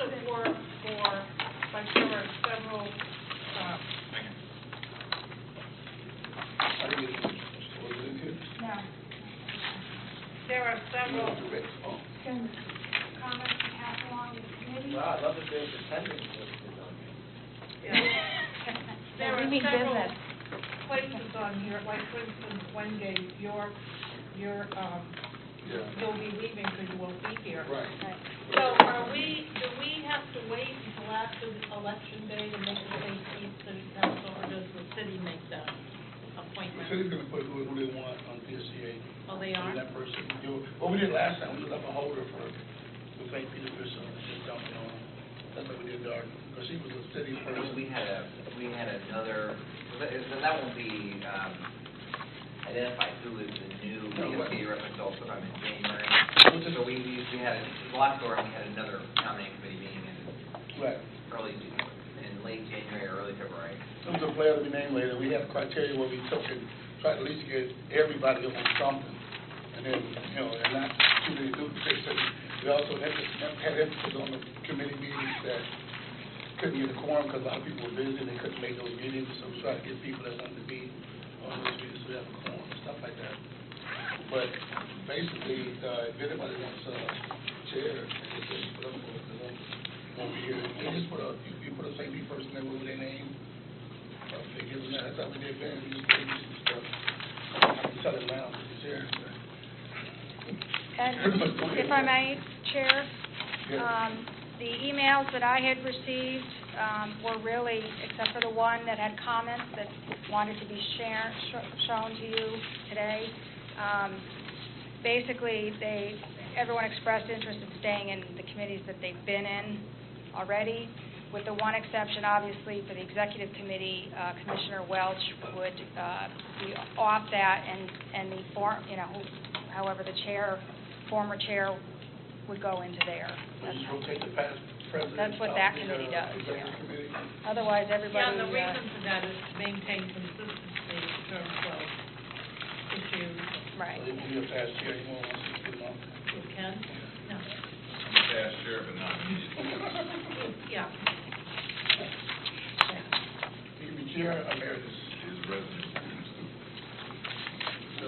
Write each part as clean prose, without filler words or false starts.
of work for, like, there were several, No. there are several, Can comments be passed along to the committee? Well, I'd love if there's attendance listed on here. yeah. There We are need several business. places on here, like, for instance, Wengate, you'll be leaving because you won't be here. Right. So do we have to wait until after the election day to make the state seat city council, or does the city make that The appointment? city's gonna put who they want on PSCA. Oh, they are? That person, what we did last time, we left a holder for St. Peter Bishop, just dumping on. That's what we did, because she was a city person. We had another, and that won't be, identified who is the new PSA representative sometime in January. So we had, the last go around, we had another nominating committee meeting in late January or early February. It was a player to be named later. We have criteria where we took and tried to at least get everybody on something. And then, and not too many duplicates. We also had emphasis on the committee meetings that couldn't get a quorum because a lot of people were busy and they couldn't make those meetings. So we tried to get people that wanted to be on those meetings so we have a quorum, stuff like that. But basically, if anybody wants a chair, they just put up for it because I won't be here. They just put up, you put a St. Pete person there with their name. They give them that. That's how we did then. We just put and stuff. I can tell it now, it's here. And if I may, Chair, the emails that I had received were really, except for the one that had comments that wanted to be shown to you today, basically everyone expressed interest in staying in the committees that they've been in already, with the one exception, obviously, for the executive committee, Commissioner Welch would be off that, and the however the former chair would go into there. Just rotate the past president. That's what that committee does. Committee. Otherwise, everybody. Yeah, and the reason for that is to maintain consistency in terms of issues. Right. So if you're a past chair, you won't want to put them on. You can? No. Past chair, but not immediately. Yeah. You can be chair emeritus. Is resident. So,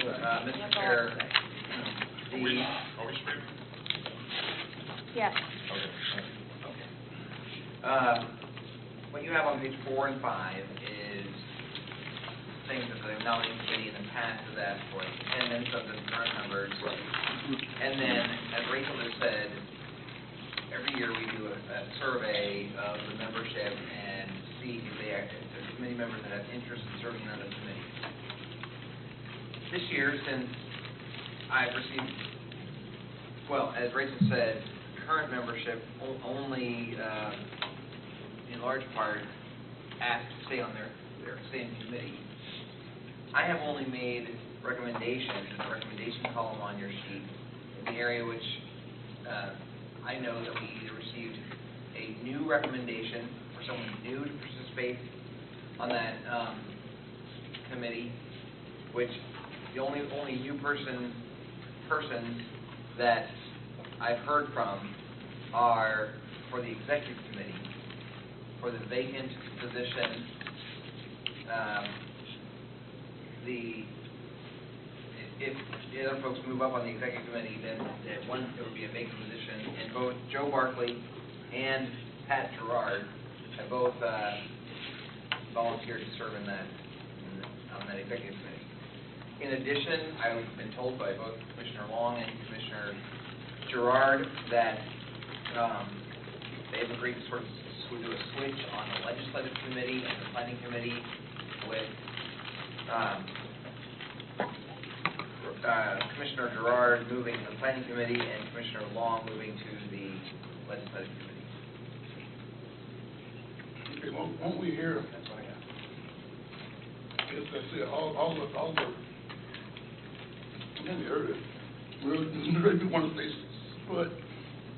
Mr. Chair, Are we speaking? Yes. Okay. What you have on page 4 and 5 is things that the nominating committee in the past has asked for, attendance of the current members. And then, as Rachel just said, every year we do a survey of the membership and see if there's committee members that have interest in serving on the committee. This year, since I've received, well, as Rachel said, current membership only, in large part, asked to stay on their standing committee. I have only made recommendations in the recommendation column on your sheet in the area which I know that we either received a new recommendation for someone new to participate on that committee, which the only new persons that I've heard from are for the executive committee, for the vacant position. If the other folks move up on the executive committee, then there would be a vacant position, and both Joe Barkley and Pat Gerard have both volunteered to serve on that executive committee. In addition, I've been told by both Commissioner Long and Commissioner Gerard that they've agreed to sort of do a switch on the legislative committee and the planning committee with Commissioner Gerard moving to the planning committee and Commissioner Long moving to the legislative committee. Okay, won't we hear? That's what I got. Yes, that's it. All the. I heard it. We really do want to stay put.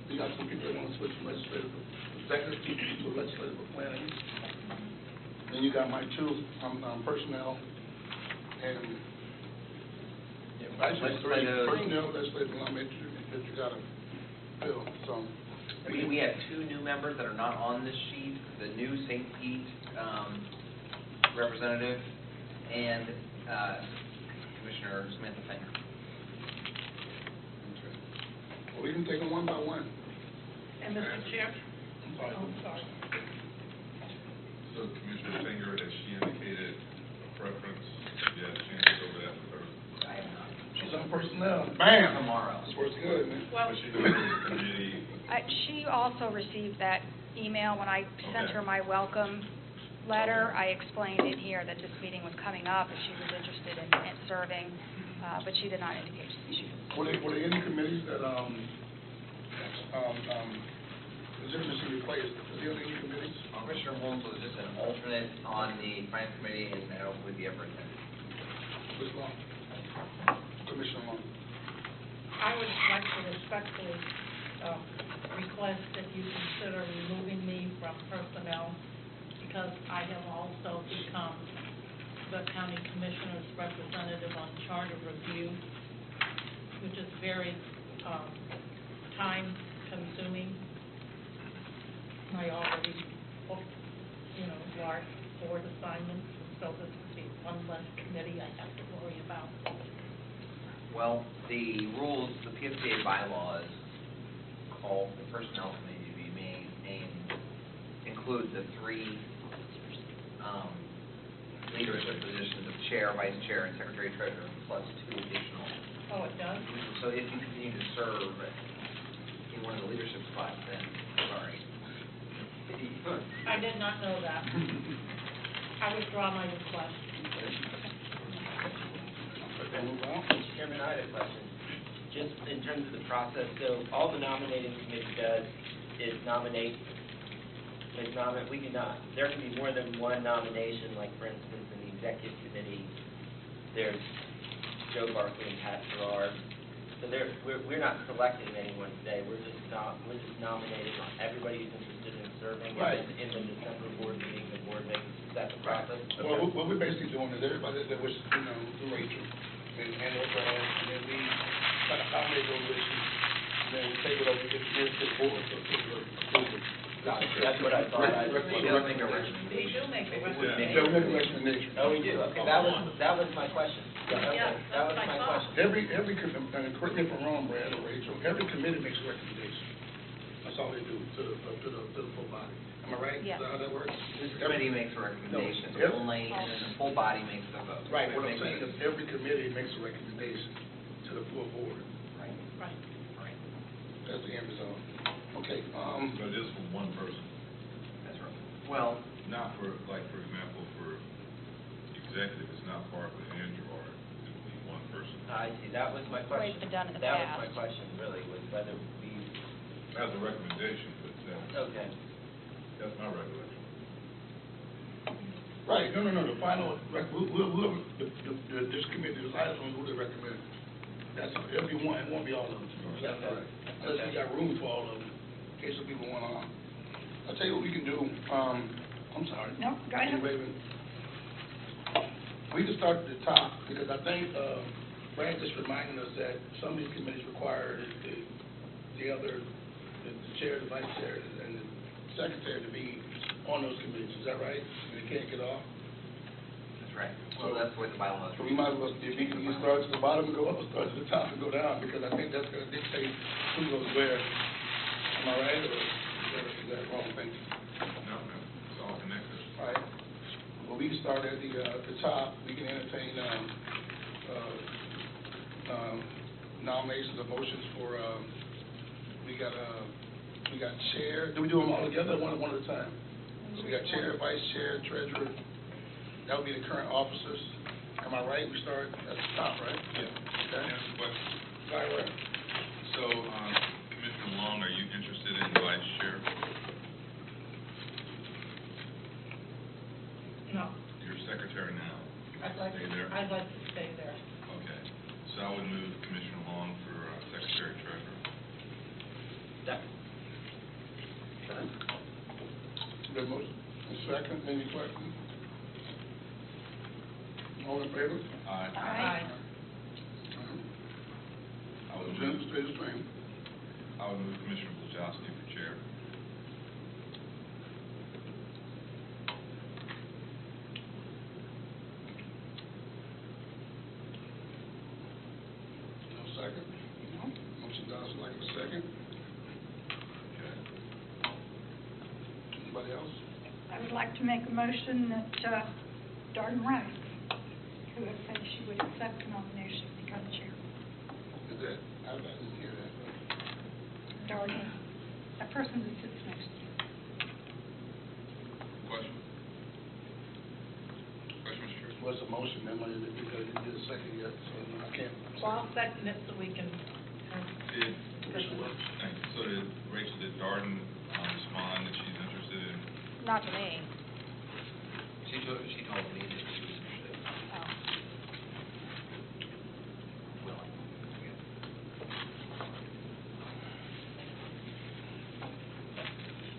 You got some people that want to switch from legislative executive to legislative planning. Then you got my two personnel and actually personnel, legislative, that you got to fill. So We have two new members that are not on this sheet, the new St. Pete representative and Commissioner Samantha Finger. Well, we can take them one by one. And Mr. Chair? I'm sorry. Oh, sorry. So Commissioner Finger, has she indicated a preference? Yeah, she can go over that with her. I have not. She's on personnel. Bam! Tomorrow. This works good, man. Well, But she knows the committee. She also received that email when I sent her my welcome letter. I explained in here that this meeting was coming up and she was interested in serving, but she did not indicate she was. Were there any committees that, legitimacy replaced? Was there any committees? Commissioner Holmes was just an alternate on the finance committee, and I don't believe he ever attended. Ms. Long? Commissioner Long? I would like to respectfully request that you consider removing me from personnel because I have also become the county commissioner's representative on charter review, which is very time-consuming. I already booked, large board assignments, so this would be one less committee I have to worry about. Well, the rules, the PFCA bylaws call the personnel committee to be include the three leadership positions of chair, vice chair, and secretary treasurer, plus two additional. Oh, it does? So if you continue to serve in one of the leadership spots, then, sorry. I did not know that. I withdraw my request. Mr. Chairman, I had a question. Just in terms of the process, so all the nominating committee does is nominate, we do not, there can be more than one nomination, like for instance, in the executive committee, there's Joe Barkley and Pat Gerard. So we're not selecting anyone today, we're just nominating everybody who's interested in serving. Right. And then in the December board meeting, the board makes, is that the process? Well, what we're basically doing is everybody that was, to Rachel and Brad, and then we try to accommodate those wishes, and then we take it over to the board, so take it over. That's what I thought. We don't make a We recommendation. do make a It would make- So we make a recommendation. Oh, we do, okay, that was my question. Okay, Yeah, that was that's my my thought. question. Every committee, correct me if I'm wrong, Brad or Rachel, every committee makes a recommendation. That's all they do to the full body. Am I right? Yeah. Is that how that works? This committee makes a recommendation No. only, and then the full body makes the vote. Right, what I'm saying is every committee makes a recommendation to the full board. Right, Right. right. That's the end result. Okay, But just for one person, That's right. Well, not for, like, for example, for executive, it's not Barkley and Gerard, it would be one person. I see, that was my The way question. it's been done in the That was past. my question, really, was whether we, As a recommendation, but okay. that's my recollection. right, no, the final, this committee decides on who they recommend. That's, it'll be one, it won't be all of them. That's Okay. correct. Unless we got room for all of them, in case some people want on. I'll tell you what we can do, I'm sorry. No, go ahead. Wait a minute. We can start at the top, because I think, Brad just reminded us that some of these committees require the chair, the vice chair, and the secretary to be on those committees, is that right? And they can't get off? that's right. Well, that's the way the bylaws. So we might as well, if we can either start at the bottom and go up, or start at the top and go down, because I think that's gonna dictate who goes where. Am I right, or is that wrong thinking? No, it's all connected. All right. Well, we can start at the top. We can entertain, nominations or motions for, we got chair. Do we do them all together, or one at a time? So we got chair, vice chair, treasurer. That would be the current officers. Am I right? We start at the top, right? Yeah. Okay. Yes, but, Right. so, Commissioner Long, are you interested in vice chair? No, You're secretary now. I'd like Stay there? I'd like to stay there. Okay. So I would move Commissioner Long for secretary treasurer. Second. Good motion. A second, any questions? All in favor? Aye. Aye. I would Agenda move, stay the same. I would move Commissioner Blajowski for chair. Anybody else? I would like to make a motion that Darden Rice, who has said she would accept the nomination, become chair. Is that, I didn't hear that. Darden, that person that sits next to you. Question? Question, Mr. Chair? What's the motion, then, because you did a second yet, so I can't. Well, I'll second it so we can, Did, thanks. So did Rachel, did Darden respond that she's interested in? Not to me. She told me that she was interested. Oh. Willing.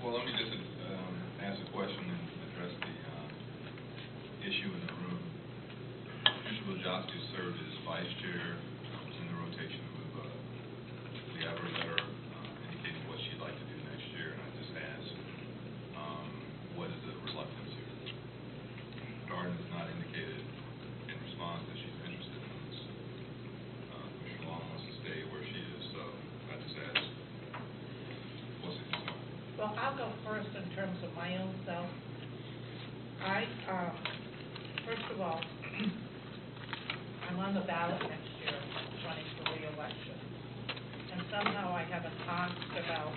Well, let me just ask a question and address the issue in the room. Mr. Wojcicki served as vice chair in the rotation with the Ever letter indicating what she'd like to do next year, and I just asked, what is the reluctance here? Darden has not indicated in response that she's interested in this. Commissioner Long wants to stay where she is, so I just asked, what's the concern? well, I'll go first in terms of my own self. First of all, I'm on the ballot next year running for re-election. And somehow I haven't talked about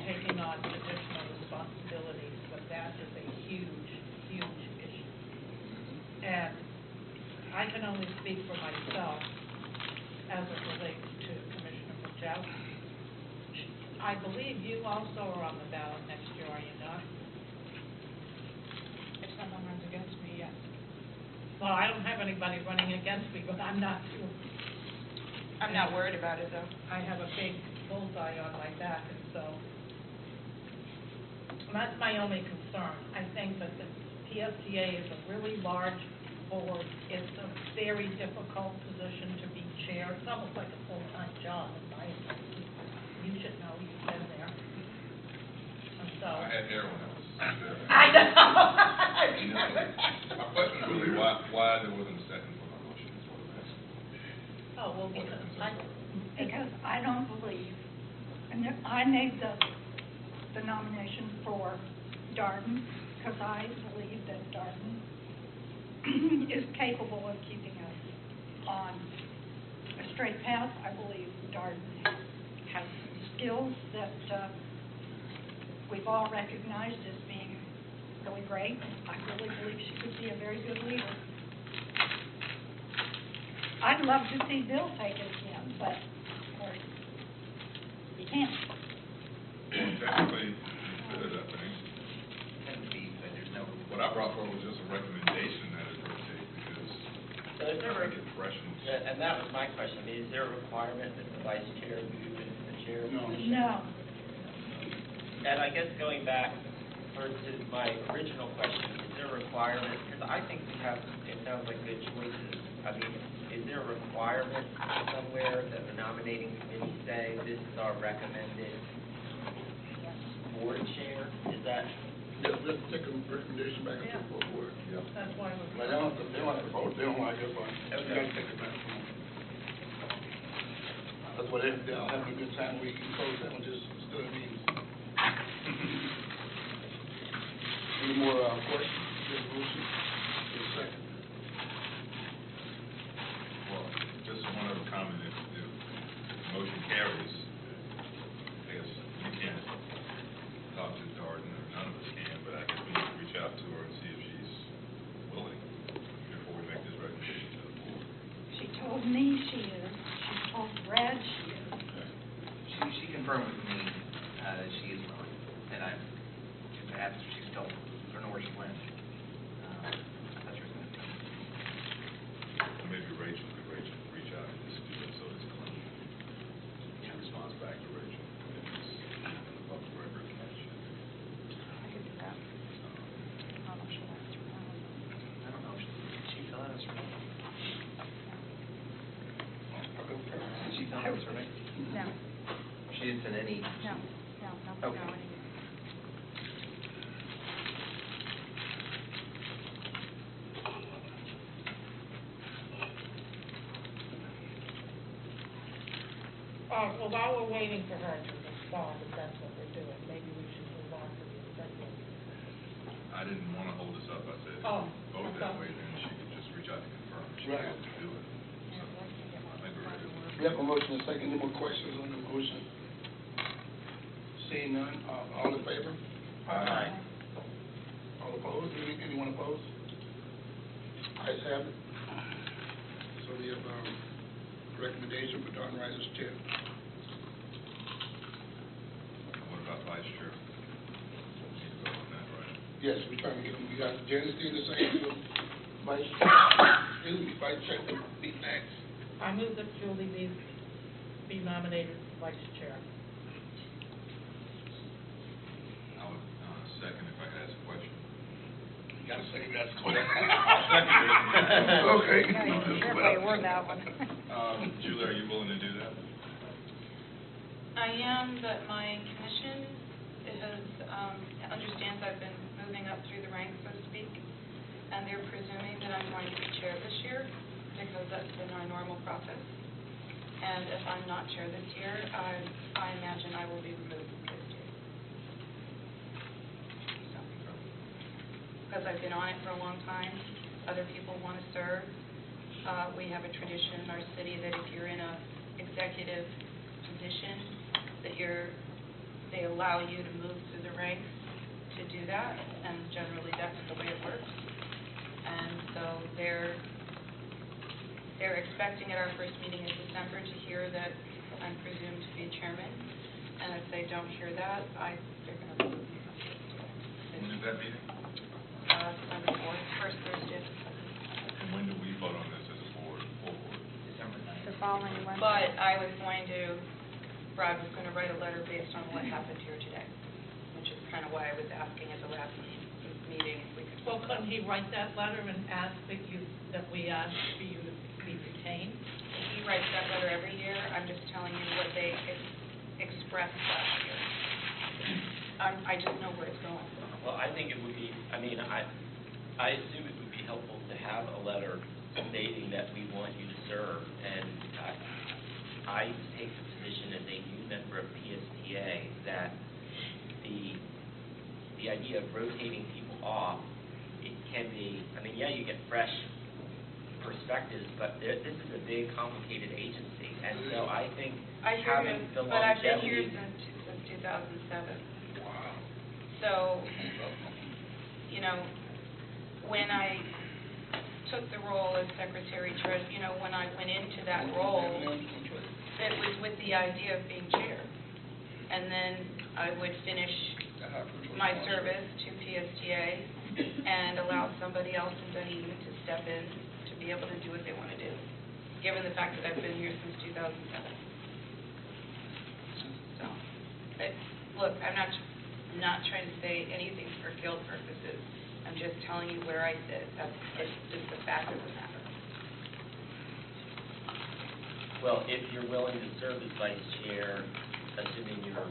taking on additional responsibilities, but that is a huge, huge issue. And I can only speak for myself as it relates to Commissioner Wojcicki. I believe you also are on the ballot next year, are you not? If someone runs against me, yes. Well, I don't have anybody running against me, but I'm not too. I'm not worried about it, though. I have a big bullseye on my back, and so that's my only concern. I think that the PSTA is a really large board. It's a very difficult position to be chair. It's almost like a full-time job, in my opinion. You should know, you've been there. And so. I had hair when I was there. I know. My question is really why there wasn't a second for my motion, is what I'm asking. Oh, well, because Because I don't believe, and I made the nomination for Darden, because I believe that Darden is capable of keeping us on a straight path. I believe Darden has some skills that we've all recognized as being really great. I really believe she could be a very good leader. I'd love to see Bill take it again, but of course, he can't. Well, technically, you could, I think. Couldn't be, but there's no. What I brought forward was just a recommendation that it rotate, because So is there I think impressions. and that was my question, I mean, is there a requirement that the vice chair move into the chair No. position? No. And I guess going back to my original question, is there a requirement, because I think we have, it sounds like good choices. I mean, is there a requirement somewhere that the nominating committee say, this is our recommended board chair? Is that, Yeah, we have to take a recommendation back to the board. Yeah. that's why But we're. they don't have to vote, they don't like it, but we gotta take it back from them. That's what they're all having a good time, we can close sandwiches, still means. Any more, questions, resolution? Just a second. Well, just one other comment, if the motion carries, I guess you can't talk to Darden, or none of us can, but I guess we need to reach out to her and see if she's willing before we make this recommendation to the board. She told me she is. She told Brad she is. She confirmed with me that she is willing, and I, perhaps she's still, I don't know where she went. That's her going to tell me. Or maybe Rachel could reach out and just do it so it's clean. She responds back to Rachel. And it's in the public record. I could do that. I'm not sure that's true. I don't know, did she fill out a survey? Did she fill out a survey? No, She didn't send any. no, no, Okay. no, anyway. Well, while we're waiting for her to respond, if that's what we're doing, maybe we should move on to the executive. up. I said, Oh, vote okay. that way, then she could just reach out to confirm she's Right. able to do it. So, I think we're ready. We have a motion and second. Any more questions on the motion? Seeing none, all in favor? Aye. All opposed? Anyone opposed? Ayes have it. So we have recommendation for Darden Rice as chair. What about vice chair? We need to vote on that, right? Yes, we're trying to get them. We got Janice Dean the same, so vice chair would be next. I move that Julie be nominated vice chair. I would second if I could ask a question. You gotta say that's correct. I'll second it. Okay. Careful how you word that one. Julie, are you willing to do that? I am, but my commission understands I've been moving up through the ranks, so to speak, and they're presuming that I'm going to be chair this year because that's been our normal process. And if I'm not chair this year, I imagine I will be removed this year. Because I've been on it for a long time, other people want to serve. We have a tradition in our city that if you're in an executive position, that they allow you to move through the ranks to do that, and generally that's the way it works. And so they're expecting at our first meeting in December to hear that I'm presumed to be chairman, and if they don't hear that, they're going to remove me from this. When is that meeting? December 4th, first Thursday. And when do we vote on this as a board, full board? December 9th. The following Wednesday. But Brad was going to write a letter based on what happened here today, which is kind of why I was asking at the last meeting if we could. Well, couldn't he write that letter and ask that we ask for you to be retained? He writes that letter every year. I'm just telling you what they expressed last year. I just know where it's going. Well, I think it would be, I assume it would be helpful to have a letter stating that we want you to serve, and I take the position as a new member of PSTA that the idea of rotating people off, it can be, you get fresh perspectives, but this is a big, complicated agency, and so I think having the But I've been longevity. here since 2007. Wow. So, when I took the role as secretary-treasurer, when I went into that role, it was with the idea of being chair. And then I would finish my service to PSTA and allow somebody else in Dunedin to step in to be able to do what they want to do, given the fact that I've been here since 2007. So, look, I'm not trying to say anything for guilt purposes. I'm just telling you where I sit. It's just the fact of the matter. Well, if you're willing to serve as vice chair, assuming your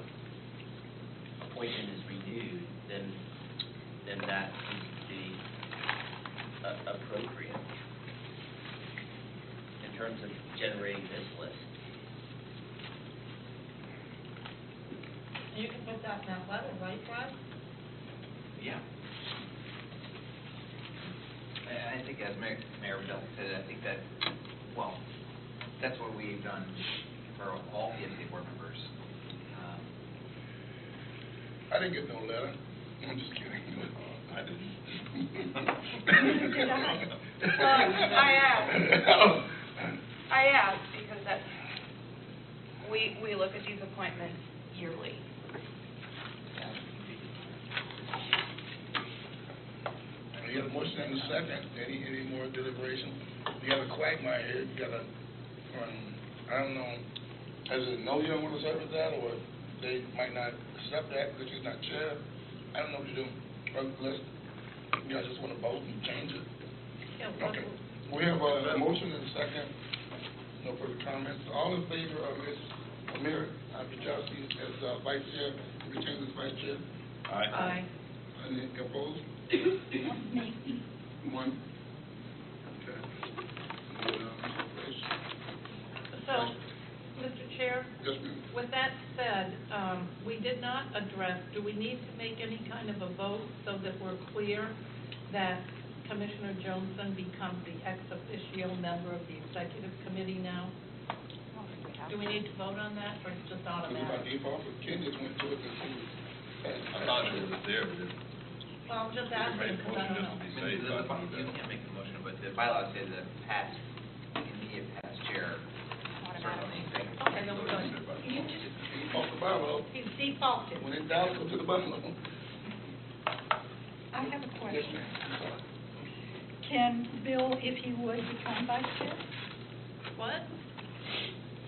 appointment is renewed, then that seems to be appropriate in terms of generating this list. You can put that in that letter, right, Brad? Yeah. I think as Mayor Vidal said, I think that's what we've done for all PSA board members. I didn't get no letter. I'm just kidding. I didn't. Did I? I asked because we look at these appointments yearly. You got a motion and a second. Any more deliberation? You got a quagmire here. You got a, I don't know, has it no you don't want to serve as that, or they might not accept that because you're not chair? I don't know what to do. Unless you guys just want to vote and change it. Yeah, Okay. We have a motion and a second. No further comments. All in favor of Ms. Amir Abijasi as vice chair, retained as vice chair? Aye. Any opposed? Me. One. Okay. So, Mr. Chair, Yes, ma'am. with that said, we did not address, do we need to make any kind of a vote so that we're clear that Commissioner Johnson becomes the ex officio member of the executive committee now? Do we need to vote on that, or it's just It was by automatic? default, but Ken just went to it and he was. I thought it was there, but it. Well, I'm just asking, because I don't know. Be I safe, mean, I think you that- can't make the motion, but the bylaws say the past, immediate past chair serves on the executive. Okay, then we're good. Default the bylaw. He's defaulted. When in doubt, go to the bylaw. I have a Yes, question. ma'am. I'm sorry. Can Bill, if he would, become vice chair? What?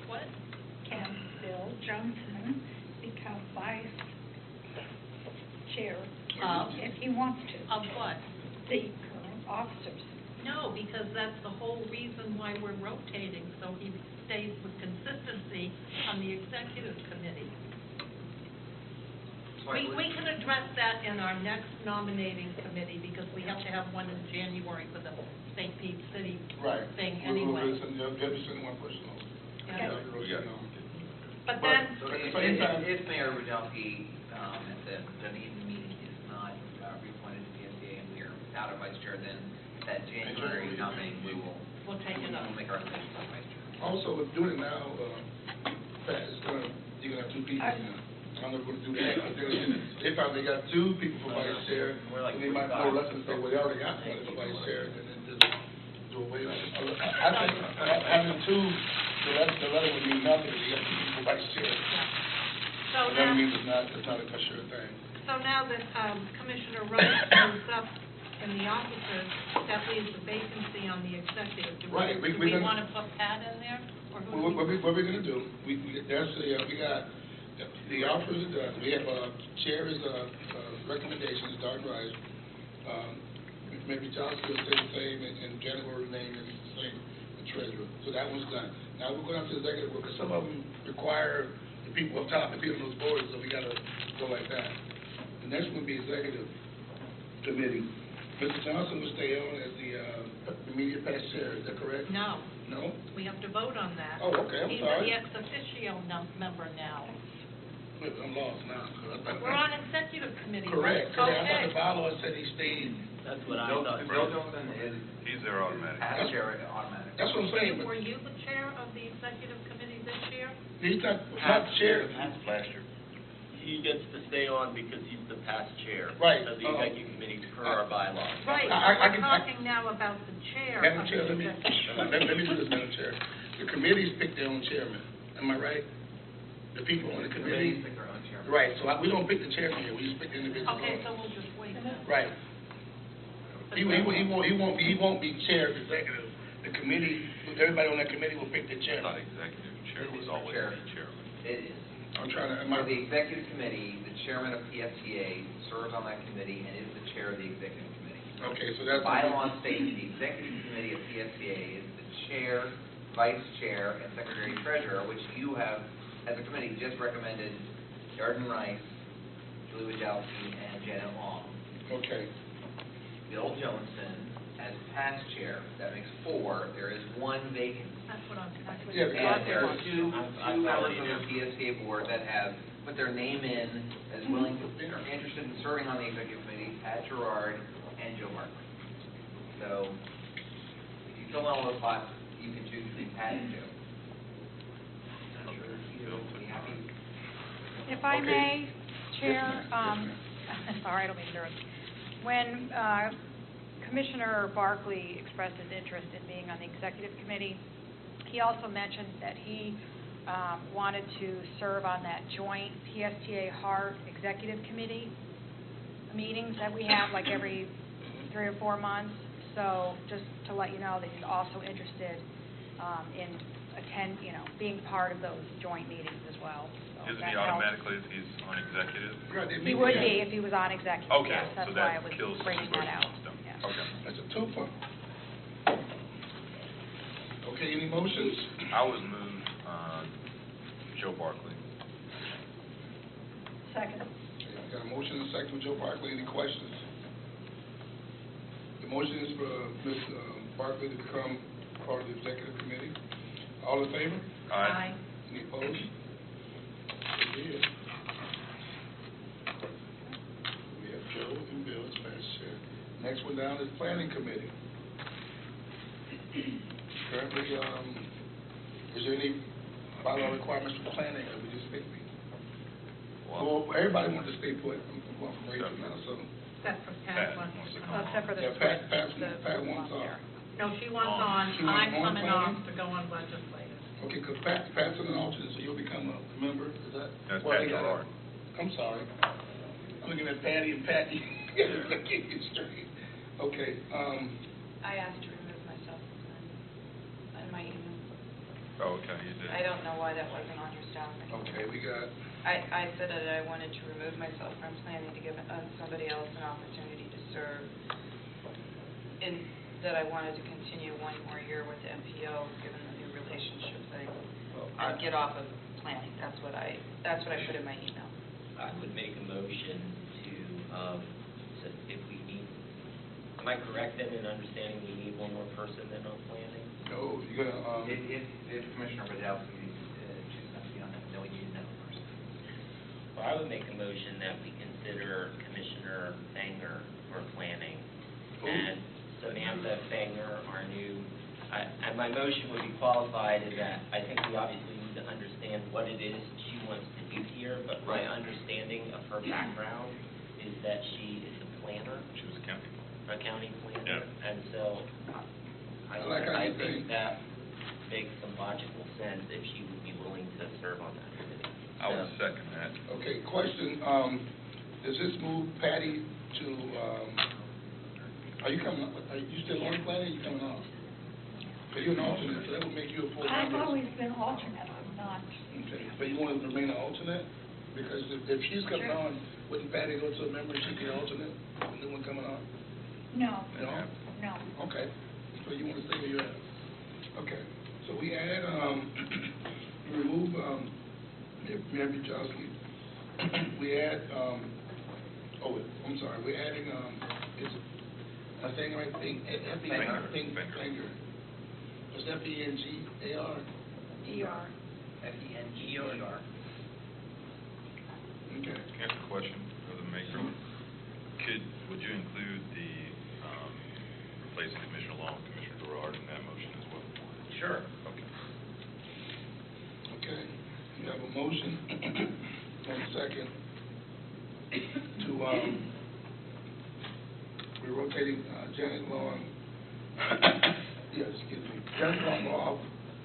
What? Can Bill Johnson become vice chair if he wants to? Of what? The current officers. No, because that's the whole reason why we're rotating, so he stays with consistency on the executive committee. We can address that in our next nominating committee, because we have to have one in January for the St. Pete City Right. thing We'll anyway. send one person on. Yeah. We got it. But then, So At the same time- if Mayor Rudowski, at the Dunedin meeting is not reappointed to the SDA and we are out of vice chair, then that January nominating, we will, we'll take it up. we'll make our selection for vice chair. Also, with doing it now, Pat, it's gonna, you're gonna have two people now. I'm not gonna do that, but then if they got two people for vice chair, then they might more or less say, well, they already got one for vice chair, and then just do away with it. I think having two, the letter would mean nothing if you got two people for vice chair. So That now, means it's not a sure thing. so now that Commissioner Rice moves up in the officers, that leaves a vacancy on the executive. Do Right, we we're gonna- want to put Pat in there? Or who do What we're gonna do, we got, the officers are done, we have, chair is, recommendations, Darren Rice. Maybe Johnson will say the same, and January's name is the same, the treasurer, so that one's done. Now, we're going up to executive work, because some of them require the people up top to be on those boards, so we gotta go like that. The next one will be executive committee. Mr. Johnson will stay on as the immediate past chair, is that correct? No, No? we have to vote on that. Oh, okay, I'm sorry. He's the ex officio member now. I'm lost now. We're on executive committee. Correct, I thought Okay. the bylaw said he stayed. That's what I Bill thought. Johnson is He's there automatic. past chair automatic. That's what I'm saying, Were but you the chair of the executive committee this year? he's not chair. Last year. He gets to stay on because he's the past chair. Right. Of the executive committee per our bylaws. Right, I but can- we're talking now about the chair. Madam of Chair, the let me executive. do this, Madam Chair. The committees pick their own chairman, am I right? The people on the Committees committee, pick their own chairman. right, so we don't pick the chairman here, we just pick the individuals. Okay, so we'll just wait then. Right. He won't be chair of executive. The committee, everybody on that committee will pick the I chairman. thought executive chair was always Chair. the chairman. It is. I'm trying to, For the executive committee, the chairman of PFTA serves on that committee and is the chair of the executive committee. okay, so The that's. bylaw states the executive committee of PFTA is the chair, vice chair, and secretary treasurer, which you have, as a committee, just recommended Darden Rice, Julie Wojcicki, and Janet Long. Okay, Bill Johnson as past chair, that makes 4. There is 1 vacant. That's what I'm. Yeah, because- And there are two I'm members following of the PSTA board that have put their name in as willing to, are interested in serving on the executive committee, Pat Gerard and Joe Markley. So, if you fill all those spots, you can choose between Pat and Joe. I'm sure either will be happy. If I Okay. may, Chair, Yes, ma'am. sorry, I don't mean to interrupt. When Commissioner Barkley expressed his interest in being on the executive committee, he also mentioned that he wanted to serve on that joint PSTA Heart Executive Committee meetings that we have like every 3 or 4 months. So just to let you know that he's also interested in being part of those joint meetings as well. So Isn't that he helps. automatically if he's on executive? Right, they He meet would there. be if he was on executive, Okay, yes, that's so why I that was kills bringing that out. stuff. Yeah. Okay. That's a twofer. Okay, any motions? I was moved, Joe Barkley. Second. Okay, I got a motion and a second from Joe Barkley, any questions? The motion is for Ms. Barkley to become part of the executive committee. All in favor? Aye. Any opposed? So be it. We have Joe and Bill as vice chair. Next one down is planning committee. Currently, is there any bylaw requirements for planning, or we just pick me? Well, everybody wants to stay put, I'm going from Rachel now, so. Except for Pat wants to come on. Except for the. Yeah, Pat wants on. No, she wants on, She wants I'm on coming off planning? to go on legislative. Okay, because Pat's an alternate, so you'll become a member, is that? That's well, Pat they got Gerard. I'm sorry. I'm looking at Patty and Patty. I can't get straight. Okay, I asked to remove myself in my email. Oh, okay, you did. I don't know why that wasn't on your staffing. okay, we got, I said that I wanted to remove myself from planning to give somebody else an opportunity to serve, and that I wanted to continue one more year with the MPO, given the new relationship thing. I'd get off of planning, that's what I put in my email. I would make a motion to, so if we need, am I correct then in understanding we need one more person than on planning? no, you're gonna, If Commissioner Badowski chooses not to be on that, then we need another person. Well, I would make a motion that we consider Commissioner Fanger for planning and Samantha Fanger, our new, and my motion would be qualified in that I think we obviously need to understand what it is she wants to do here, but my understanding of her background is that she is a planner, She was a county. a county planner, Yeah. and so I think that makes some logical sense if she would be willing to serve on that committee. I would second that. okay, question, does this move Patty to, are you coming, are you still on planning, or you coming off? Because you're an alternate, so that would make you a full I've member. always been alternate, I'm not. Okay, but you want to remain an alternate? Because if she's coming Sure. on, wouldn't Patty go to a member, she'd be an alternate, the new one coming on? No, No? no. Okay, so you want to stay where you're at? Okay, so we add, we remove, Mayor Buchowski. We add, I'm sorry, we're adding, is, am I saying the right thing? Finger. It's F-E-N-G-A-R? ER. F-E-N-G-E-R. Okay. Ask a question of the maker. Would you include the, replacing Commissioner Long, Commissioner Gerard in that motion as well? Sure. Okay. Okay, you have a motion and a second to, we're rotating Janet Long, yes, excuse me, Janet Long off,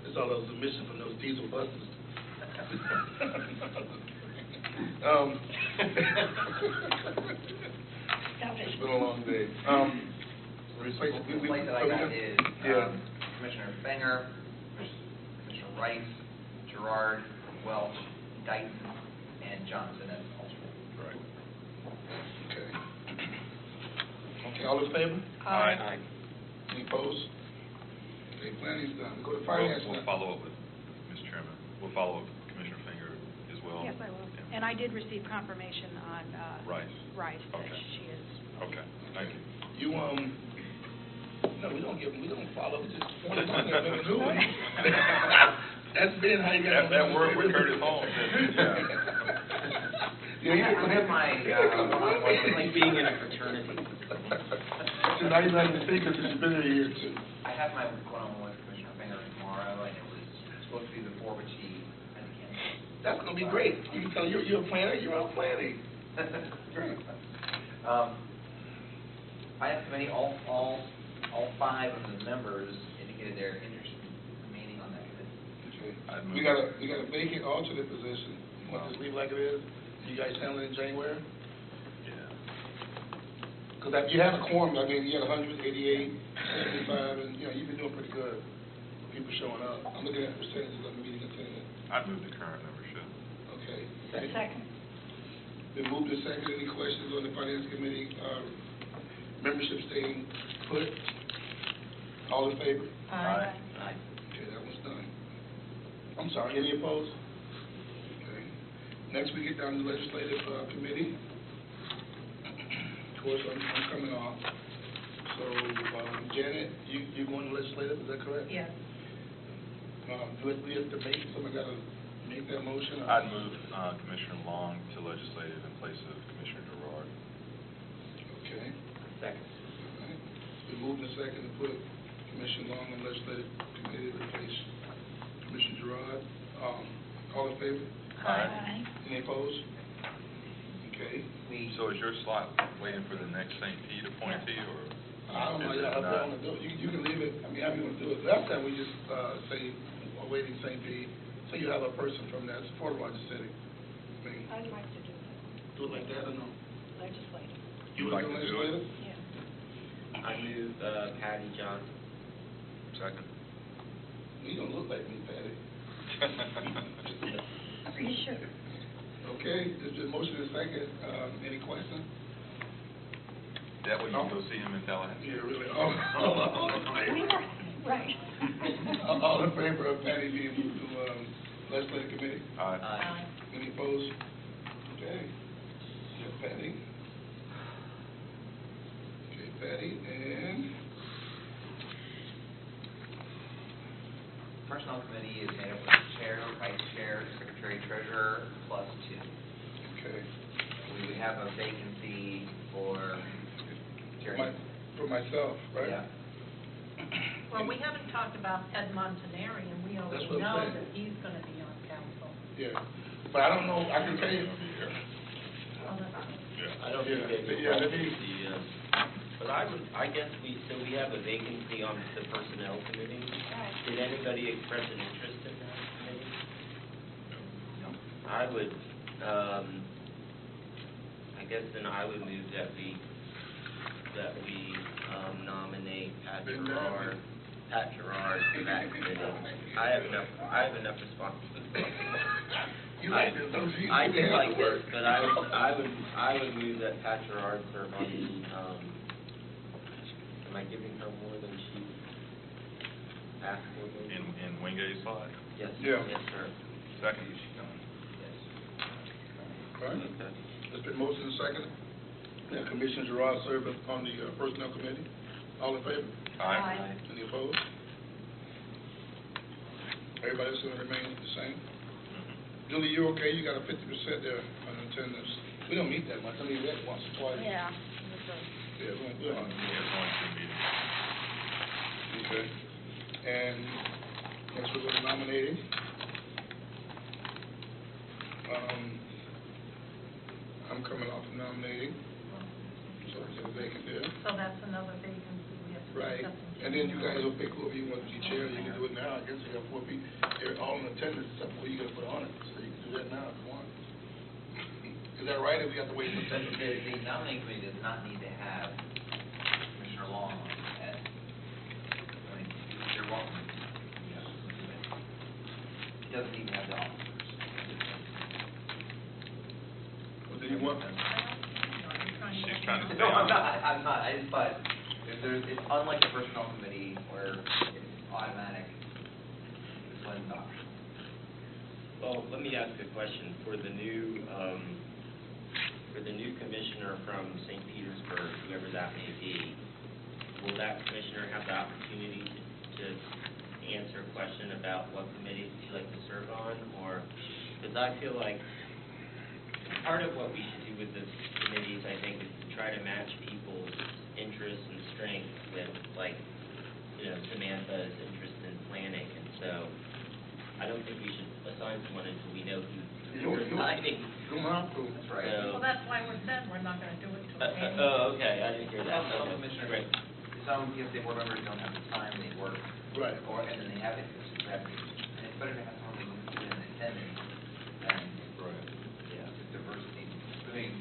that's all those emissions from those diesel buses. It's been a long day. Replace, The slate that I got is yeah. Commissioner Fanger, Commissioner Rice, Gerard, Welch, Dayton, and Johnson as alternate. Right. Okay. Okay, all in favor? Aye. Any opposed? Okay, planning's done. Go to finance We'll now. follow up with, Mr. Chairman, we'll follow up with Commissioner Finger as well. Yes, I will. Yeah. And I did receive confirmation on Rice. Rice that Okay. she is. Okay, thank you. You, no, we don't follow, we just want to find out what to do. That's been how you got. That worked with Curtis Holmes, Yeah, I have my, Like being in a fraternity. So now you're not even thinking, because you've been here a year or two. I have my one-on-one with Commissioner Fanger tomorrow, and it was supposed to be before, but she had to cancel. That's gonna be great. You can tell her you're a planner, you're on planning. Great. Finance committee, all five of the members indicated their interest in remaining on that committee. Okay. I'd We move- got a vacant alternate position. You want to just leave it like it is? You guys handle it in January? Yeah. Because you have a quorum, I mean, you had 188, 75, and, you've been doing pretty good. People showing up. I'm looking at percentages of the meeting attendance. I'd move the current membership. Okay. Second. Been moved to second. Any questions on the finance committee, membership staying put? All in favor? Aye. Okay, that one's done. I'm sorry, any opposed? Okay. Next, we get down to the legislative committee. Of course, I'm coming off. So, Janet, you're going to legislative, is that correct? Yes. Do we have to make, somebody got to make that motion? I'd move Commissioner Long to legislative in place of Commissioner Gerard. Okay. Second. We moved in a second to put Commissioner Long on legislative committee to replace Commissioner Gerard. All in favor? Aye. Any opposed? Okay. So is your slot waiting for the next St. Pete appointee, or? I don't know, is it y'all not? want to do it. You can leave it, I mean, how you want to do it. Last time we just, say, awaiting St. Pete, so you have a person from that Fort Rogers city. I mean, I'd like to do that, do it like that or no? legislative. You Like would to do it? legislative? Yeah. I move Patty Johnson. Second. You don't look like me, Patty. Are you sure? Okay, there's been motion and second. Any questions? That way you can go see him in Tallahassee. Yeah, really. All in favor? Right. All in favor of Patty being moved to legislative committee? Aye. Any opposed? Okay. Yeah, Patty. Okay, Patty, and Personnel committee is made up of chair, vice chair, secretary, treasurer, plus 2. okay. We would have a vacancy for chair. For myself, right? Yeah. Well, we haven't talked about Ed Montanari, and we That's already what I'm know saying. that he's going to be on council. Yeah, but I don't know, I can tell you. Oh, that's- I don't think Yeah, they yeah, let will me- but I guess we have a vacancy on the personnel committee. Right. Did anybody express an interest in that committee? No. I would, I guess then I would move that we nominate Pat Gerard for that committee. I have enough responsibility. You like this, don't you? I do You like have to this, work. but I would move that Pat Gerard serve on the, am I giving her more than she asked for? maybe? In Wingate's slot? Yes, Yeah. yes, sir. Second. Yes. All right. Okay. There's been motion and second. Yeah, Commissioner Gerard serve on the personnel committee. All in favor? Aye. Any opposed? Everybody else gonna remain the same? Julie, you okay? You got a 50% there on attendance. We don't meet that much. I mean, we had once or twice. Yeah. Yeah, we're on. Yeah, going to meeting. Okay. And next we're going to nominating. I'm coming off of nominating, so there's a vacant there. So that's another vacancy we have to Right. discuss. And then you guys will pick whoever you want to be chair. You can do it now. I guess you got 4 people. They're all in attendance, except for you got to put on it. So you can do that now if you want. Is that right, or we have to wait for The 10 days? nominating committee does not need to have Commissioner Long on it. I mean, you're welcome. He doesn't even have the officers. What do you want? She's trying to stay No, on. I'm not, I just thought, if there's, it's unlike the personnel committee where it's automatic, it's one option. Well, let me ask a question. For the new commissioner from St. Petersburg, whoever that may be, will that commissioner have the opportunity to answer a question about what committee she'd like to serve on? Or, because I feel like part of what we should do with the committees, I think, is to try to match people's interests and strengths with, like, Samantha's interest in planning. And so I don't think we should assign someone until we know who we're assigning. You don't have to. That's right. So- Well, that's why we said we're not going to do it till January. Oh, okay, I didn't hear that. Some Okay, commissioners, great. some PSA board members don't have the time, they work, Right. or, and then they have interest, and it's better to have someone who's in attendance than, Right. yeah, just diversity. I mean,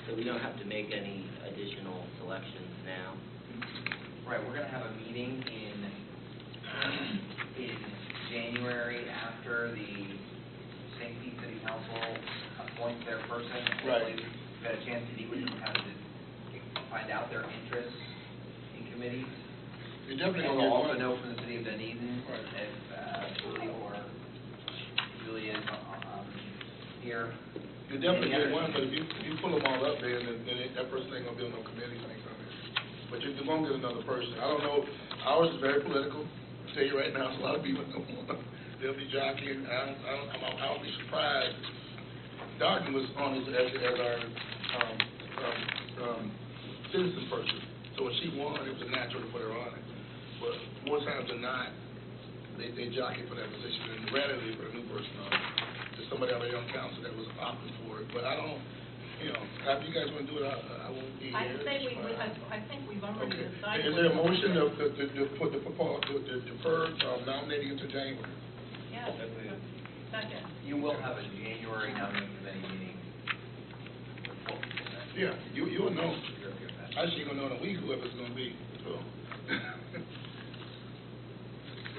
So we don't have to make any additional selections now? right, we're gonna have a meeting in January after the St. Pete City Council appoints their person. Right. We've got a chance to meet with them, kind of to find out their interests in committees. You're definitely And going to we'll get also one. know from the city of Dunedin Right. if Julie or Julie is here. You definitely Any get other- one, but if you pull them all up there, then that person ain't gonna be on no committee, thing on it. But you're gonna get another person. I don't know, ours is very political. I'll tell you right now, a lot of people don't want, they'll be jockeying. I'll be surprised. Darden was on as our, citizen person. So when she won, it was a natural to put her on it. But more times than not, they jockey for that position and rarely put a new person on it. There's somebody already on council that was opting for it, but I don't, you know, if you guys want to do it, I won't be here. I say It's fine. I think we've already Okay. decided. Is there a motion to put the proposal, to defer nominating into January? Yes, second. You will have a January nominating committee meeting. Yeah, you'll know. Actually, you're gonna know in a week whoever it's gonna be, so.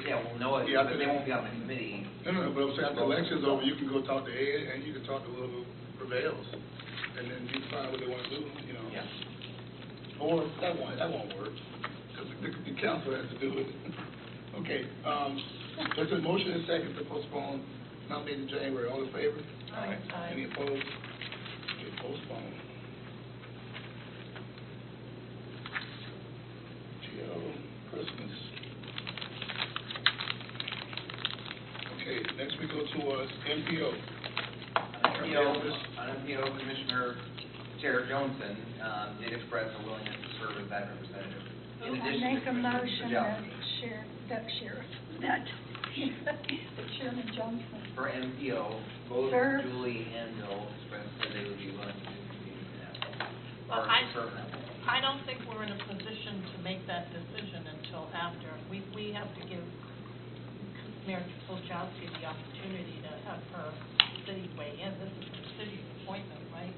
Yeah, we'll know it, Yeah, but they won't be on the committee. No, but I'm saying after the election's over, you can go talk to Ed and you can talk to whoever prevails. And then you decide what they wanna do, you know. Yeah. Or that won't work, because the council has to do it. Okay, there's a motion and second to postpone nominating in January. All in favor? Aye. Any opposed? Okay, postpone. Christmas. Okay, next we go to MPO. MPO Commissioner Chair Johnson did express a willingness to serve as that representative. In I addition make to a motion that Chairman Johnson. For MPO, both Sir? Julie and Bill expressed that they would be willing to continue in that role. Well, Or serve in that role. I don't think we're in a position to make that decision until after. We have to give Mayor Polchowski the opportunity to have her city weigh in. This is a city appointment, right?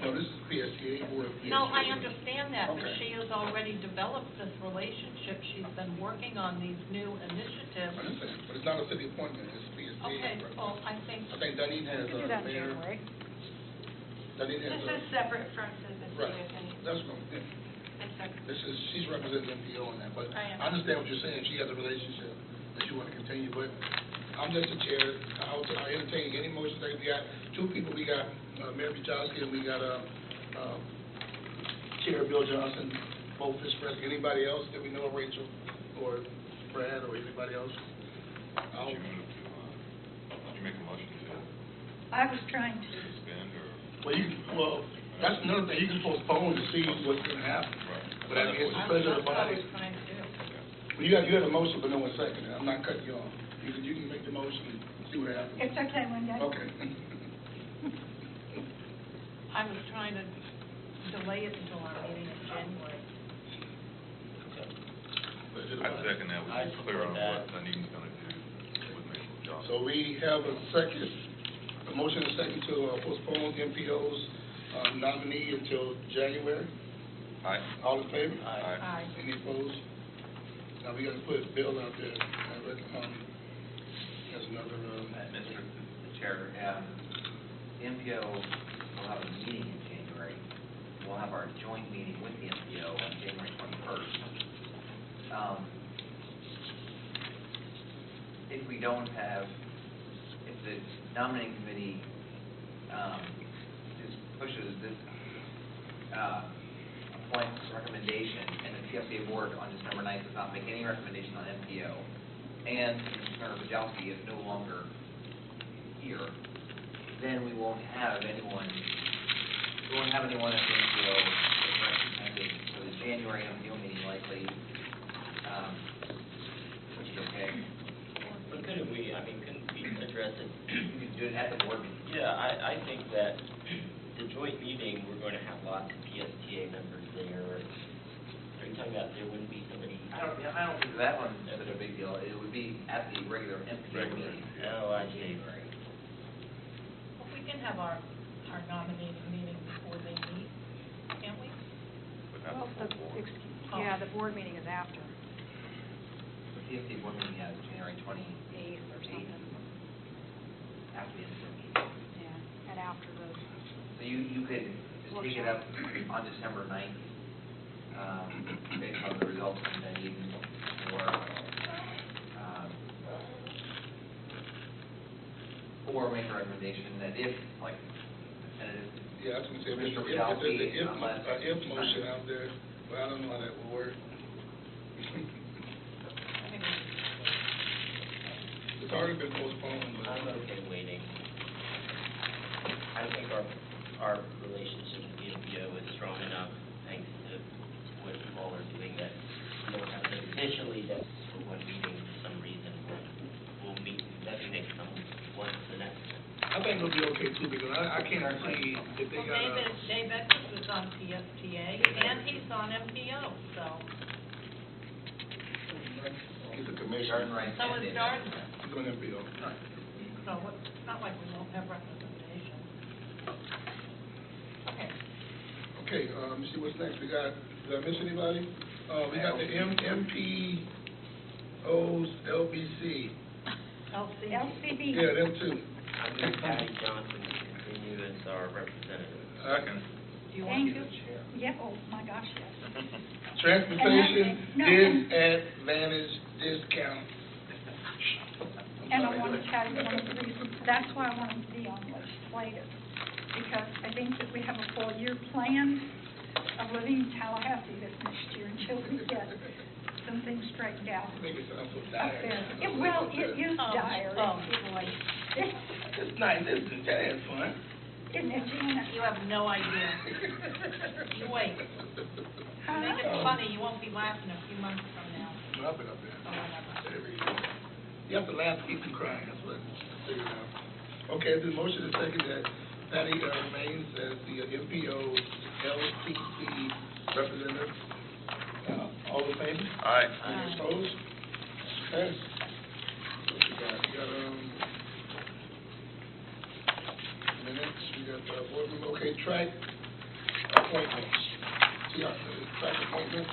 No, this is PSTA, Board of PSTA. No, I understand that, but Okay. she has already developed this relationship. She's been working on these new I initiatives. understand, but it's not a city appointment, it's PSTA. Okay, well, I think, I think Dunedin has We can do that in mayor. January. Dunedin has This is separate from citizens' Right, opinion. that's what, yeah. It's separate. She's representing MPO on that, but I am. I understand what you're saying, she has a relationship that you want to continue, but I'm just the chair, I'll entertain any motions that we got. Two people, we got Mayor Buchowski and we got Chair Bill Johnson, both expressed. Anybody else that we know, Rachel or Brad or anybody else? Did you make a motion to I was trying to. suspend or? Well, that's another thing, you can postpone to see what's gonna happen. Right. But I guess the that's president of the what I body. was trying to do. Well, you had a motion, but no one seconded. I'm not cutting you off. You can make the motion and see what happens. It's okay, Linda. Okay. I was trying to delay it until our meeting in January. I second that, we be clear on what Dunedin's gonna do with Mayor Johnson. So we have a second, a motion and a second to postpone MPO's nominee until January. Aye. All in favor? Aye. Aye. Any opposed? Now we gotta put a bill out there. That's another, Mr. Chair, the MPO will have a meeting in January. We'll have our joint meeting with the MPO on January 21st. If we don't have, if the nominating committee just pushes this appointment recommendation, and the PSA board on December 9th does not make any recommendation on MPO, and Commissioner Buchowski is no longer here, then we won't have anyone at the MPO represented for the January MPO meeting likely, which is okay. But couldn't we address it? You can do it at the board meeting. Yeah, I think that the joint meeting, we're going to have lots of PSTA members there. Are you talking about there wouldn't be somebody? I don't think that one's such a big deal. It would be at the regular MPO meeting. Oh, I see. Well, we can have our nominating meeting before they meet, can't we? Well, yeah, the board meeting is after, The PSA board meeting is January 28th 8th or something, after the MPO meeting. yeah, and after the, So you could just take it up on December 9th, based on the results from Dunedin, or make a recommendation that if, like, tentative, yeah, I was gonna say, Mr. there's Buchowski, an unless- if motion out there, but I don't know how that will work. It's already been postponed, but. I'm okay waiting. I think our relationship with the MPO is strong enough, thanks to what you all are doing, that we don't have to officially, that for one meeting, for some reason, we'll meet, designate someone for the next. I think it'll be okay too, because I can't see if they Well, got a... Dave Eckes was on PSTA, and he's on MPO, so, He's a commissioner. Darden Rice so and is David. Darden. He's on MPO. So it's not like we won't have representation. Okay. Okay, let me see what's next. We got, did I miss anybody? We got the MPOs, LBC. LCB. Yeah, them too. I move Patty Johnson to continue as our representative. Second. Do you want Thank to you. be the chair? Yeah, oh, my gosh, yes. Transportation No, disadvantage discount. And I want to tell you one of the reasons, that's why I want to be on legislative, because I think that we have a 4-year plan of living in Tallahassee this next year until we get some things straightened out Make it sound so up dire. there. Well, it is dire. Oh, boy. It's nice, isn't it? That is fun. Isn't it, Gina? You have no idea. You wait. You make it funny, you won't be laughing a few months from now. I've been up there. Oh, whatever. Every year. You have to laugh to keep from crying, that's what I figured out. Okay, the motion is second that Patty remains as the MPO LCC representative. All in favor? Aye. Any opposed? Okay. What we got? We got, minutes, we got, board member, okay, track appointments. See, track appointments.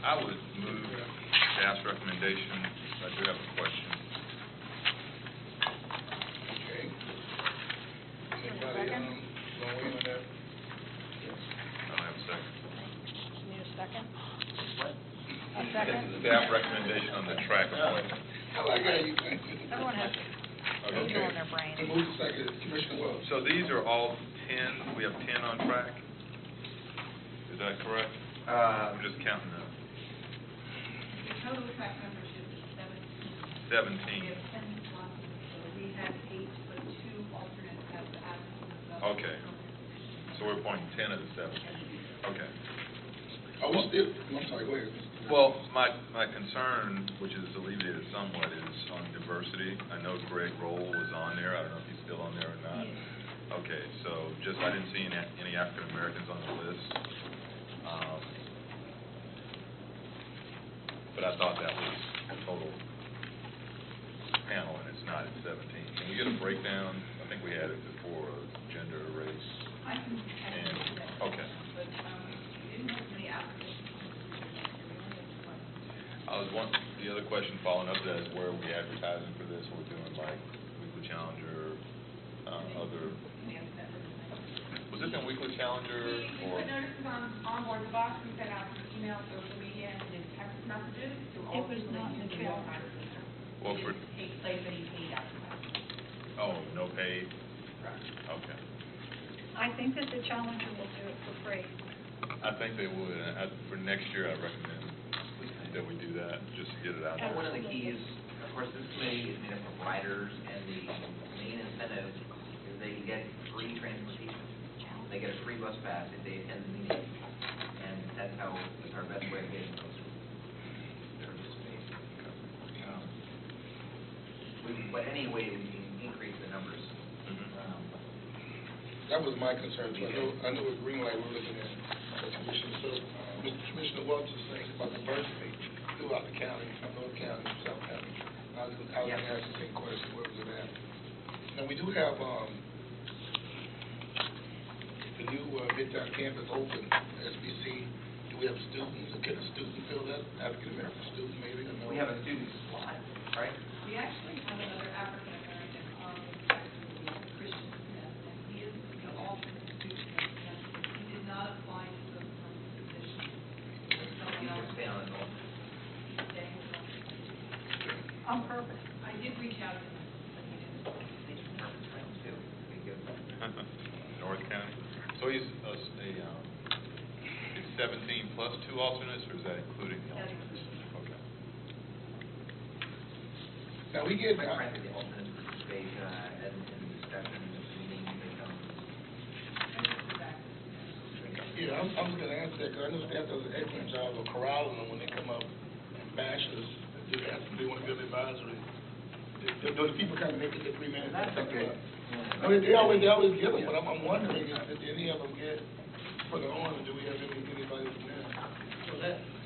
I would move staff's recommendation. I do have a question. Okay. Anybody, Second? want to weigh in on that? I don't have a second. Need a second? What? A second? Staff recommendation on the track appointment. I like how you think. Everyone has Okay. visual in their brain. We move to second, Commissioner Wells. So these are all 10, we have 10 on track? Is that correct? I'm just counting them. The total track membership is 17. 17. We have 10 slots, so we had 8, but 2 alternates have added. Okay. So we're appointing 10 of the 17. Okay. Are we still, I'm sorry, go ahead. Well, my concern, which is alleviated somewhat, is on diversity. I know Greg Roll was on there. I don't know if he's still on there or not. Okay, so just, I didn't see any African Americans on the list. But I thought that was a total panel, and it's not, it's 17. Can we get a breakdown? I think we had it before, gender, race, I can do and, that. okay. But we didn't have many applicants. The other question following up to that is where are we advertising for this? We're doing like Weekly Challenger, other, was this in Weekly Challenger We or? put notices on board the box, we sent out email, social media, and did text messages to all It was people not that in the use the real calendar. time system. Well, We for, didn't take place any paid advertising. oh, no paid? Correct. Okay. I think that the Challenger will do it for free. I think they would, and for next year, I recommend that we do that, just to get it out there. One of the keys, of course, this committee is made up of writers, and the main incentive is they get free transportation. They get a free bus pass if they attend the meeting, and that's our best way of getting those to participate. But anyway, we can increase the numbers. That was my concern, too. I know with green light, we're looking at the commission. So, Mr. Commissioner Welch is saying about diversity throughout the county, North County, South County. I was going to ask the same question, where was it at? Now, we do have, the new Midtown campus open, SBC. Do we have students? Can a student fill that? African-American student, maybe? Or no? We have a student slot, right? We actually have another African American on the Christian Smith, and he is the alternate student. He did not apply to the permanent position. You can stay on as well. On purpose. I did reach out to him, but he didn't. Perfect friends, too. Be good. North County. So he's it's 17 plus 2 alternates, or is that including the alternates? Okay. Now, we get, Quite frankly, the alternates participate in discussion, in the meeting, they come. yeah, I I'm just gonna answer that, because I know staff does an excellent job of corralling them when they come up and bash us, just ask them if they want to be on advisory. The people kind of make it to 3 minutes. That's okay. I mean, they always give them, but I'm wondering, did any of them get further on, or do we have anybody from there?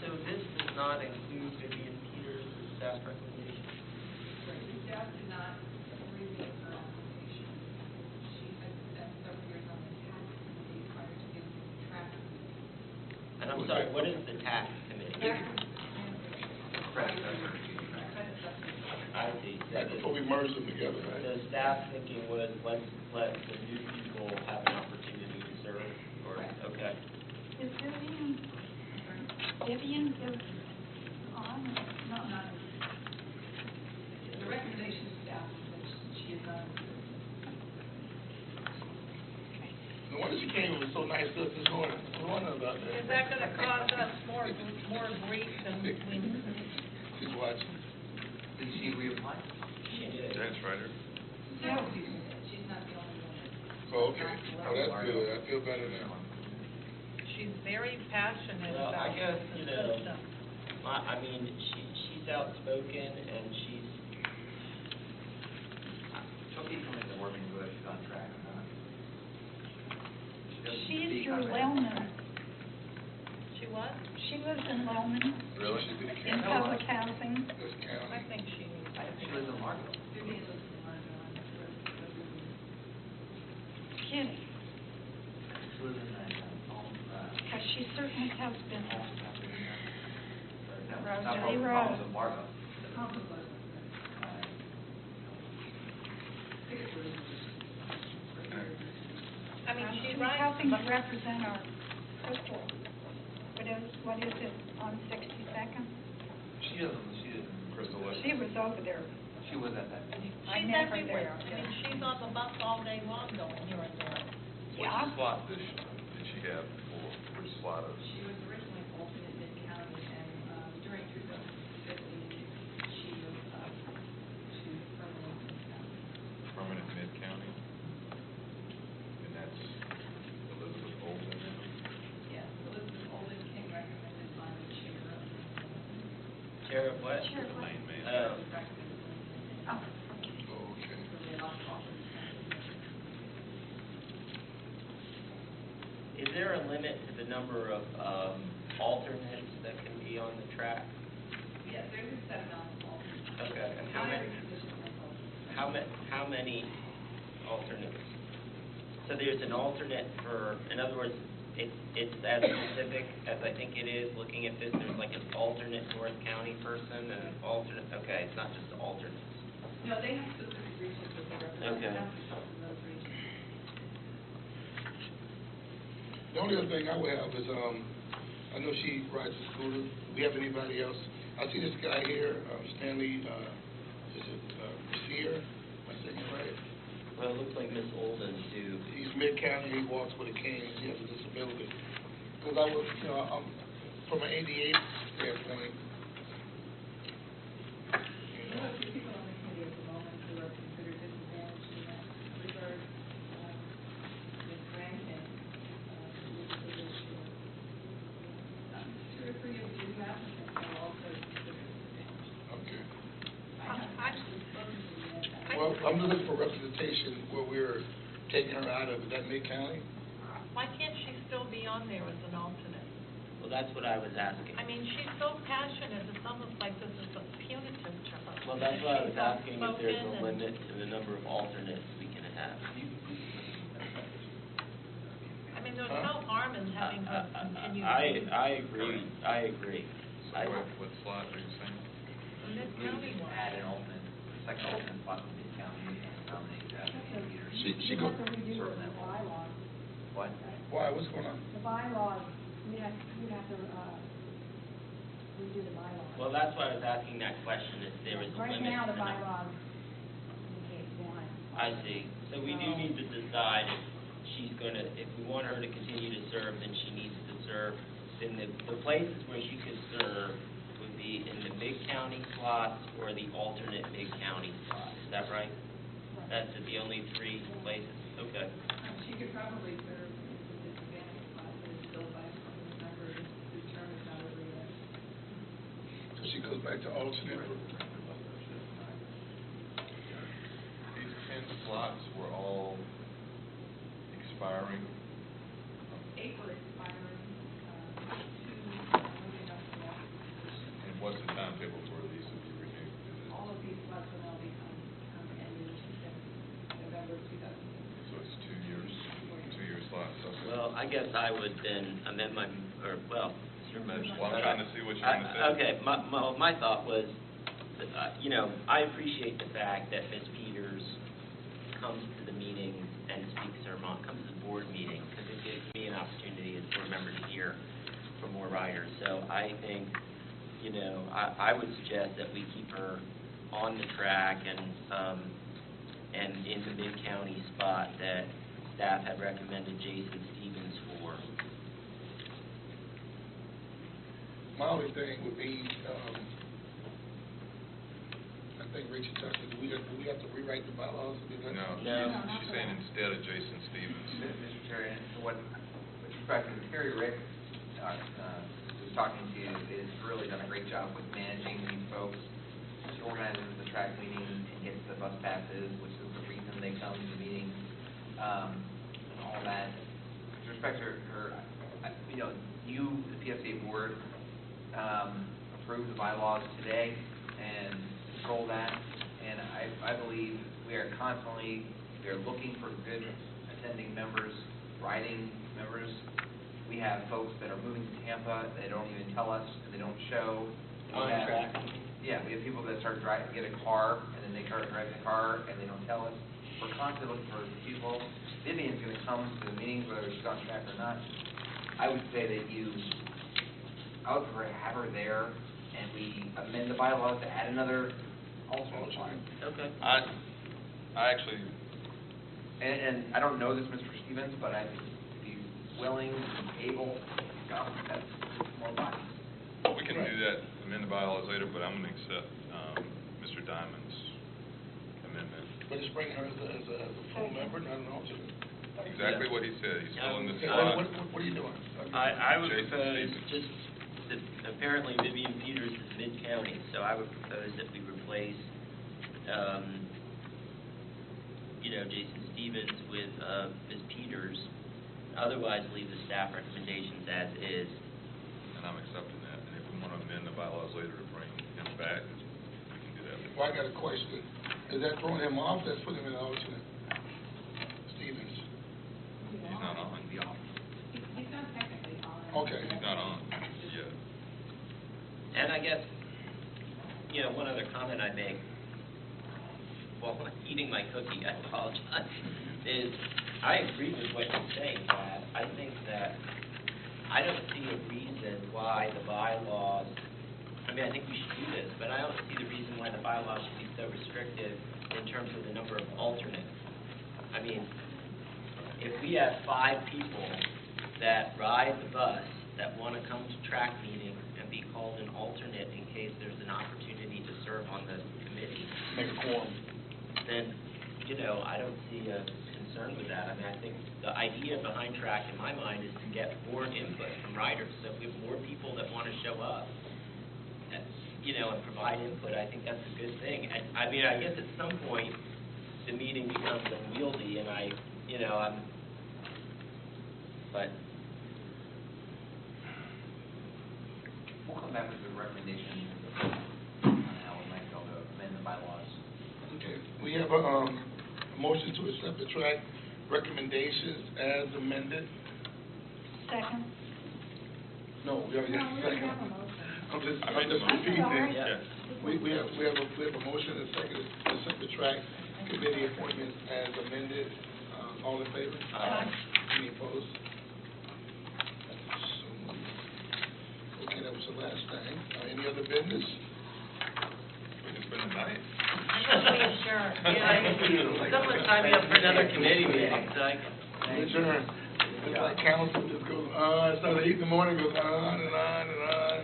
So this does not include Vivian Peters' staff recommendation? Right, the staff did not agree with her application. She had spent several years on the tax committee prior to getting to the track committee. And I'm sorry, what is the tax committee? Credit assessor. I see. Right before we merge them together, right? The staff thinking was, let's let the new people have an opportunity to serve, or, okay. Is Vivian is on, not, The recommendation of staff is that she is not. No wonder she came with so nice to us this morning. No wonder about that. Is that gonna cause us more grief than we? She's watching. Did she reapply? She did. That's right. Several people did. She's not the only one. Oh, okay. Oh, that's good. I feel better now. She's very passionate Well, I about guess, the you know, system. I mean, she's outspoken, and she's, She'll keep coming to work and whether she's on track or not. She doesn't she's speak your on that. Lellman. She what? She lives in Lellman, Really? She did in public housing. This I county. think she needs. I think she lives in Marco. Vivian lives in Margot, I'm not sure. Kidding, She lives in that, because she certainly has been. Not Rosie Marco, Road. Marco. I mean, she She's writes, helping to but represent our Crystal. What is it, on 62nd? She doesn't, Crystal Lake. She was over there. she was at that meeting. I'm she's never everywhere. there. I mean, she's on the bus all day long going here and there. Yeah. Which slot did she have before? Which slot of? She was originally alternate mid-county, and during 2015, she moved up to permanent mid-county. Permanent mid-county? And that's Elizabeth Olden now? Yes, Elizabeth Olden came recommended by the chair of the chair of what? Chair of what? Lane man. recommended. Oh, okay. Oh, okay. So they offered. Is there a limit to the number of alternates that can be on the track? Yes, there's a set amount of alternates. Okay, and how Not many, every position has alternates. how many alternates? So there's an alternate for, in other words, it's as specific as I think it is, looking at this, there's like an alternate North County person and an alternate, okay, it's not just alternates. No, they have specific regions that they represent. Okay. They have to show in those regions. The only other thing I would have is, I know she rides a scooter. Do we have anybody else? I see this guy here, Stanley, is it, Sear? Am I saying it right? Well, it looks like Miss Olden too. He's mid-county, he walks with a cane, he has a disability. Because I was, you know, from an ADA standpoint, There are a few people on the committee at the moment who are considered disadvantaged in that regard. Ms. Rankin, who is a position. Two or three of the new applicants are also considered disadvantaged. okay. I haven't actually spoken to them yet. Well, I'm looking for representation where we're taking her out of, is that mid-county? Why can't she still be on there as an alternate? Well, that's what I was asking. I mean, she's so passionate, it's almost like this is a punitive to her. Well, that's why I was She's asking if there's outspoken a and- limit to the number of alternates we can have. I mean, there's no harm in having her continue. I agree. So what slot are you saying? This county one. Add an alternate, second alternate spot in the county and nominate Vivian Peters. She go, Serve that role. What? why, what's going on? The bylaws, we'd have to, redo the bylaws. Well, that's why I was asking that question, if there is a limit. Right now, the to number. bylaws indicate one. I see. So we do need to decide if she's gonna, if we want her to continue to serve, then she needs to serve. Then the places where she could serve would be in the mid-county slots or the alternate mid-county slot. Is that right? That's the only three places? Okay. She could probably serve in the disadvantaged spot, but it's still by she goes back to alternate. These 10 slots were all expiring. 8 were expiring, 2 moving up to that position. And what's the timetable for these to be renewed? Is it- All of these slots will now become ended in November 2016. So it's 2 years, 2-year slots, okay. Well, I guess I would then amend my, it's your motion. Well, I'm trying to see what you're going to say. Okay, my thought was, I appreciate the fact that Ms. Peters comes to the meetings and speaks her mind, comes to the board meeting, because it gives me an opportunity as board member to hear from more riders. So I think, I would suggest that we keep her on the track and in the mid-county spot that staff had recommended Jason Stevens for. My only thing would be, I think Richard touched it, do we have to rewrite the bylaws to do that? No, No. she's saying instead of Jason Stevens. Mr. Chair, and what, with respect to Terry Rick, who's talking to you, is really done a great job with managing these folks. She organizes the track meeting and gets the bus passes, which is the reason they come to the meetings, and all that. With respect to her, you, the PSA board, approved the bylaws today and control that, and I believe we are looking for good attending members, riding members. We have folks that are moving to Tampa, they don't even tell us, and they don't show. We have- Yeah, we have people that get a car, and then they start driving the car, and they don't tell us. We're constantly looking for people. Vivian's going to come to the meetings, whether she's on track or not. I would say that I would prefer to have her there, and we amend the bylaws to add another alternate line. Okay. I actually, And I don't know this, Mr. Stevens, but I'd be willing, able, that's more bodies. we can do that, amend the bylaws later, but I'm going to accept Mr. Diamond's amendment. But it's bringing her as a full member, not an alternate. Exactly what he said, he's filling the Okay, slot. what are you doing? I would Jason propose Stevens. just that apparently Vivian Peters is mid-county, so I would propose that we replace, Jason Stevens with Ms. Peters, otherwise leave the staff recommendations as is. And I'm accepting that, and if we want to amend the bylaws later to bring him back, we can do that. Well, I got a question. Is that throwing him off? That's putting him in an alternate. Stevens. He's not on. Be off. He's not technically on. Okay. He's not on yet. And I guess, one other comment I make, while I'm eating my cookie, I apologize, is I agree with what you're saying, Brad. I think that I don't see a reason why the bylaws, I think we should do this, but I don't see the reason why the bylaws should be so restrictive in terms of the number of alternates. If we have 5 people that ride the bus that want to come to track meetings and be called an alternate in case there's an opportunity to serve on the committee, Make a quorum. then, I don't see a concern with that. I think the idea behind track, in my mind, is to get more input from riders. So if we have more people that want to show up, and provide input, I think that's a good thing. And, I guess at some point, the meeting becomes unwieldy, and but We'll come back with a recommendation on how we might be able to amend the bylaws. Okay, we have a motion to accept the track recommendations as amended. Second. No, we already have a second. I'm just made the repeating. Sorry. yeah. We have a motion and a second to accept the track committee appointments as amended. All in favor? Aye. Any opposed? Okay, that was the last thing. Any other business? We can spend the night. Sure. Someone sign me up for another committee meeting, so I can. Adjourn. It's like council just goes on, starts at 8 in the morning, goes on and on and on.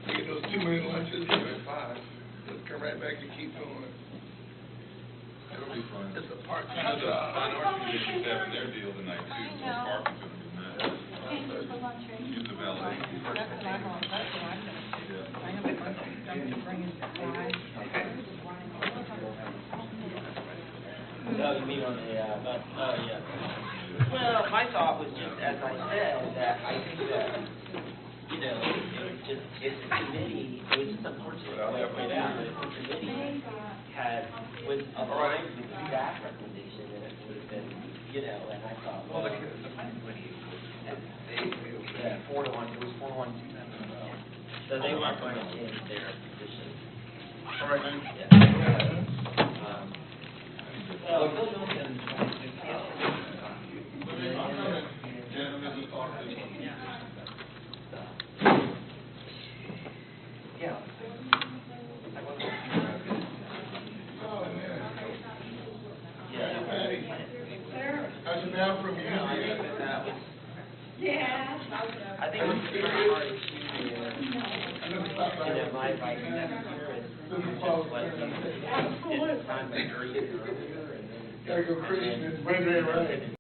You get those 2-minute lunches, even at 5. Just come right back and keep going. It'll be fun. It's a part-time There's a job. minority issues having their deal tonight too, so parking's gonna be nuts. Use the valet. That's what I'm gonna do. I have a bunch of going to bring it to Friday. No, you mean on the, yeah. Well, my thought was just, as I said, that I think that, you know, it's a committee, it was just unfortunate the way it played out, but if the committee was aligned with the staff recommendation, then it would have been, you know, and I thought, Well, well, the planning committee, it was 4-1, it was 4-1 to them. so they weren't going to change their position. All right, then. Well, Bill Johnson, yeah. As of now, from you, I think that was, Yeah. I think it was the first part of choosing, my advice next year is just let them, it's time to agree earlier and then. gotta go Christian and Brenda, right?